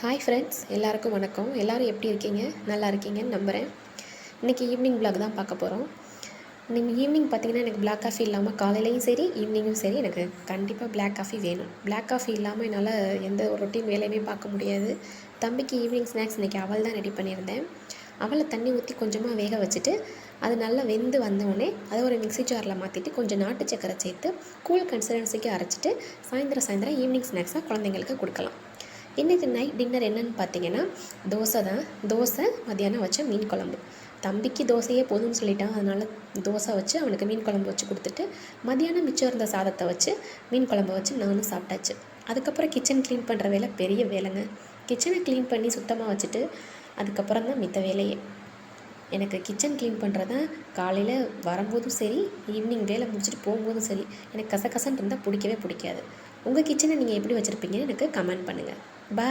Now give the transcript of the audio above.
Hi friends, எல்லாருக்கும் வணக்கம். எல்லோரும் எப்படி இருக்கீங்க? நல்லா இருக்கீங்கன்னு நம்புகிறேன். இன்றைக்கி ஈவினிங் விளாக் தான் பார்க்க போகிறோம். நீங்கள் ஈவினிங் பார்த்தீங்கன்னா எனக்கு பிளாக் காஃபி இல்லாமல் காலையிலையும் சரி ஈவினிங்கும் சரி எனக்கு கண்டிப்பாக பிளாக் காஃபி வேணும். பிளாக் காஃபி இல்லாமல் என்னால் எந்த ஒரு ரொட்டீன் வேலையுமே பார்க்க முடியாது. தம்பிக்கு ஈவினிங் ஸ்நாக்ஸ் இன்றைக்கி அவல் தான் ரெடி பண்ணியிருந்தேன். அவலை தண்ணி ஊற்றி கொஞ்சமாக வேக வச்சுட்டு அது நல்லா வெந்து வந்தோடனே அதை ஒரு மிக்ஸி ஜாரில் மாற்றிட்டு கொஞ்சம் நாட்டு சக்கரை சேர்த்து கூல் கன்சிஸ்டன்சிக்கு அரைச்சிட்டு சாயந்தரம் ஈவினிங் ஸ்நாக்ஸாக குழந்தைங்களுக்கு கொடுக்கலாம். இன்றைக்கி நைட் டின்னர் என்னென்னு பார்த்தீங்கன்னா தோசை மத்தியானம் வச்ச மீன் குழம்பு. தம்பிக்கு தோசையே போதும்னு சொல்லிட்டான். அதனால் தோசை வச்சு அவனுக்கு மீன் குழம்பு வச்சு கொடுத்துட்டு மத்தியானம் மிச்சம் இருந்த சாதத்தை வச்சு மீன் குழம்பு வச்சு நானும் சாப்பிட்டாச்சு. அதுக்கப்புறம் கிச்சன் க்ளீன் பண்ணுற வேலை பெரிய வேலைங்க. கிச்சனை க்ளீன் பண்ணி சுத்தமாக வச்சுட்டு அதுக்கப்புறம் தான் மித்த வேலையே. எனக்கு கிச்சன் க்ளீன் பண்ணுறது தான் காலையில் வரும்போதும் சரி ஈவினிங் வேலை முடிச்சுட்டு போகும்போதும் சரி எனக்கு கசகசன்னு இருந்தால் பிடிக்கவே பிடிக்காது. உங்கள் கிச்சனை நீங்கள் எப்படி வச்சுருப்பீங்கன்னு எனக்கு கமெண்ட் பண்ணுங்கள்.